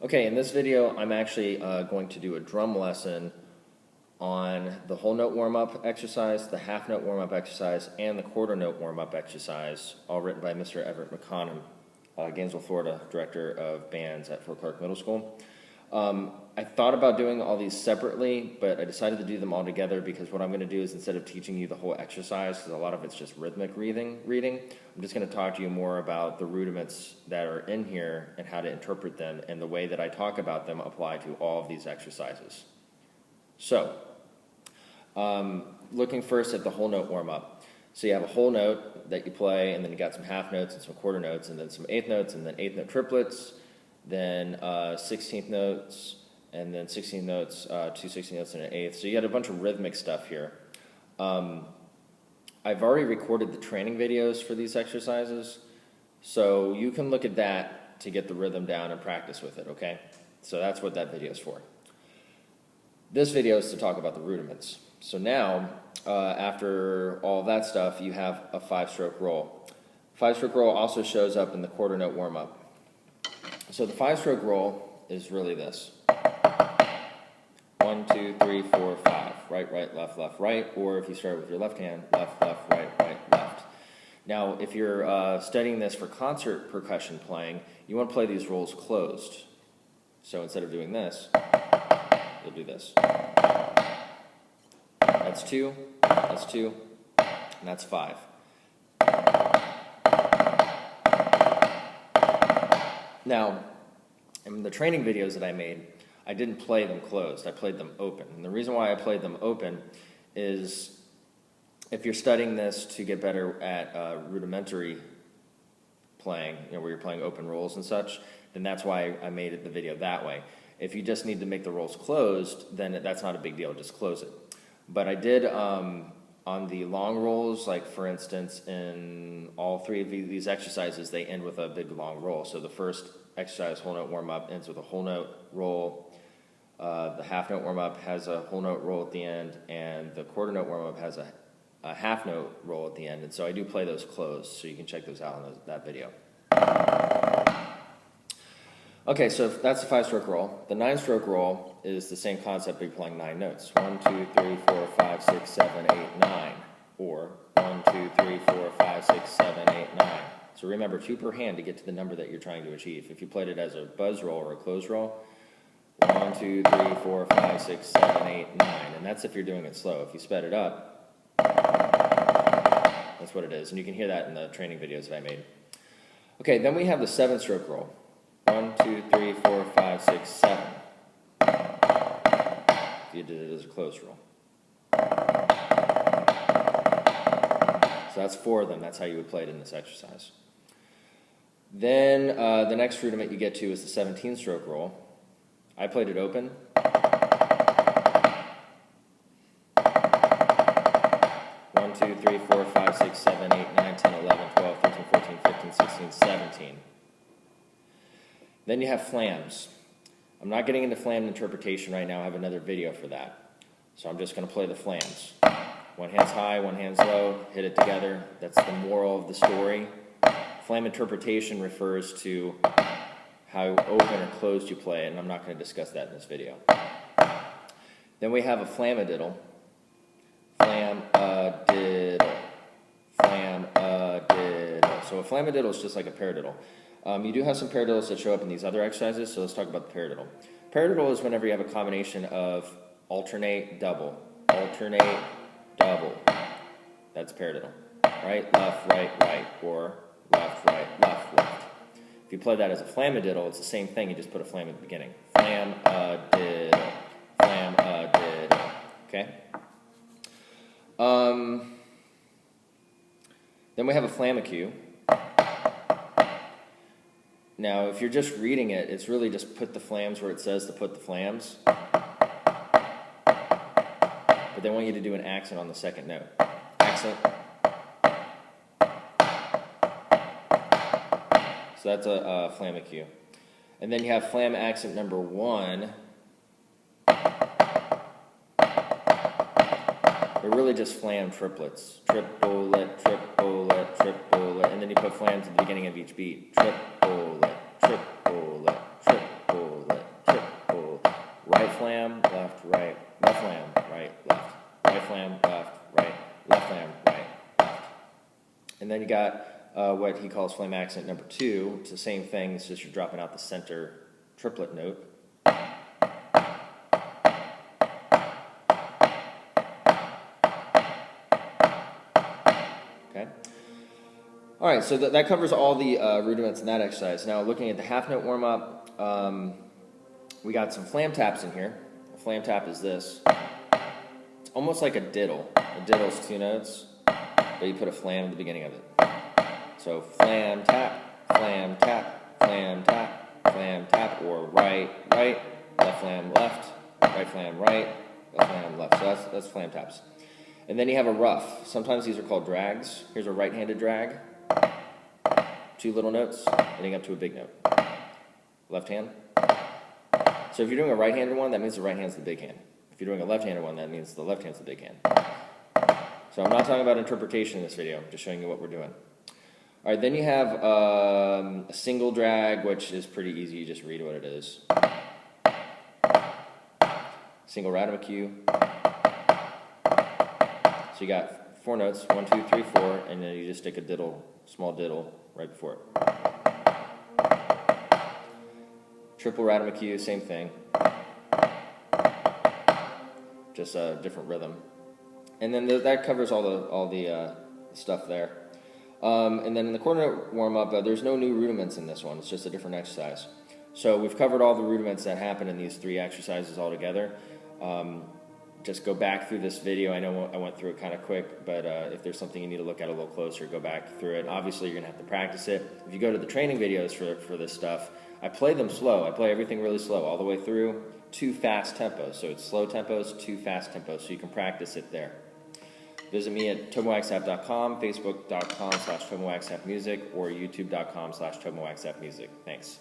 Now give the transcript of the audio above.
Okay, in this video, I'm actually going to do a drum lesson on the whole note warm-up exercise, the half note warm-up exercise, and the quarter note warm-up exercise, all written by Mr. Everett McConnell, Gainesville, Florida, Director of Bands at Fort Clark Middle School. I thought about doing all these separately, but I decided to do them all together because what I'm going to do is, instead of teaching you the whole exercise, because a lot of it's just rhythmic reading, I'm just going to talk to you more about the rudiments that are in here and how to interpret them, and the way that I talk about them apply to all of these exercises. So, looking first at the whole note warm-up. So you have a whole note that you play, and then you got some half notes and some quarter notes, and then some eighth notes, and then eighth note triplets, then 16th notes, and then 16 notes, two 16 notes and an eighth. So you had a bunch of rhythmic stuff here. I've already recorded the training videos for these exercises, so you can look at that to get the rhythm down and practice with it, okay? So that's what that video is for. This video is to talk about the rudiments. So now, after all that stuff, you have a 5-stroke roll. 5-stroke roll also shows up in the quarter note warm-up. So the 5-stroke roll is really this. 1, 2, 3, 4, 5. Right, right, left, left, right. Or if you start with your left hand, left, left, right, right, left. Now, if you're studying this for concert percussion playing, you want to play these rolls closed. So instead of doing this, you'll do this. That's 2, and that's 5. Now, in the training videos that I made, I didn't play them closed, I played them open. And the reason why I played them open is, if you're studying this to get better at rudimentary playing, where you're playing open rolls and such, then that's why I made it the video that way. If you just need to make the rolls closed, then that's not a big deal, just close it. But I did, on the long rolls, like for instance, in all three of these exercises, they end with a big long roll. So the first exercise, whole note warm-up, ends with a whole note roll. The half note warm-up has a whole note roll at the end, and the quarter note warm-up has a half note roll at the end. And so I do play those closed, so you can check those out in that video. Okay, so that's the 5-stroke roll. The 9-stroke roll is the same concept, but you're playing 9 notes. 1, 2, 3, 4, 5, 6, 7, 8, 9. Or 1, 2, 3, 4, 5, 6, 7, 8, 9. So remember, 2 per hand to get to the number that you're trying to achieve. If you played it as a buzz roll or a close roll, 1, 2, 3, 4, 5, 6, 7, 8, 9. And that's if you're doing it slow. If you sped it up, that's what it is. And you can hear that in the training videos that I made. Okay, then we have the 7-stroke roll. 1, 2, 3, 4, 5, 6, 7. If you did it as a close roll. So that's 4 of them. That's how you would play it in this exercise. Then the next rudiment you get to is the 17-stroke roll. I played it open. 1, 2, 3, 4, 5, 6, 7, 8, 9, 10, 11, 12, 13, 14, 15, 16, 17. Then you have flams. I'm not getting into flam interpretation right now. I have another video for that. So I'm just going to play the flams. One hand's high, one hand's low, hit it together. That's the moral of the story. Flam interpretation refers to how open or closed you play it, and I'm not going to discuss that in this video. Then we have a flamadiddle. Flamadiddle. Flamadiddle. So a flamadiddle is just like a paradiddle. You do have some paradiddles that show up in these other exercises, so let's talk about the paradiddle. Paradiddle is whenever you have a combination of alternate, double. Alternate, double. That's paradiddle. Right, left, right, or left, right, left, left. If you play that as a flamadiddle, it's the same thing, you just put a flam at the beginning. Flamadiddle. Flamadiddle. Okay? Then we have a flamacue. Now, if you're just reading it, it's really just put the flams where it says to put the flams. But they want you to do an accent on the second note. Accent. So that's a flamacue. And then you have flam accent number 1. They're really just flam triplets. Triplet, triplet, triplet. And then you put flams at the beginning of each beat. Triplet, triplet, triplet. flam, left, right, left flam, right, left, right flam, left, right, left flam, right, left. And then you got what he calls flam accent number 2. It's the same thing, it's just you're dropping out the center triplet note. Okay. All right, so that covers all the rudiments in that exercise. Now, looking at the half note warm-up, we got some flam taps in here. A flam tap is this. It's almost like a diddle. A diddle is 2 notes, but you put a flam at the beginning of it. So flam tap, flam tap, flam tap, flam tap, or right, right, left flam left, right flam right, left flam left. So that's flam taps. And then you have a rough. Sometimes these are called drags. Here's a right-handed drag. 2 little notes, ending up to a big note. Left hand. So if you're doing a right-handed one, that means the right hand's the big hand. If you're doing a left-handed one, that means the left hand's the big hand. So I'm not talking about interpretation in this video, I'm just showing you what we're doing. All right, then you have a single drag, which is pretty easy. You just read what it is. Single rudiment cue. So you got 4 notes, 1, 2, 3, 4, and then you just stick a diddle, small diddle, right before it. Triple rudiment cue, same thing. Just a different rhythm. And then that covers all the stuff there. And then in the quarter note warm-up, there's no new rudiments in this one. It's just a different exercise. So we've covered all the rudiments that happen in these 3 exercises all together. Just go back through this video. I know I went through it kind of quick, but if there's something you need to look at a little closer, go back through it. Obviously, you're going to have to practice it. If you go to the training videos for this stuff, I play them slow. I play everything really slow all the way through. 2 fast tempos. So it's slow tempos, 2 fast tempos, so you can practice it there. Visit me at TobinWagstaff.com, Facebook.com/TobinWagstaffMusic, or YouTube.com/TobinWagstaffMusic. Thanks.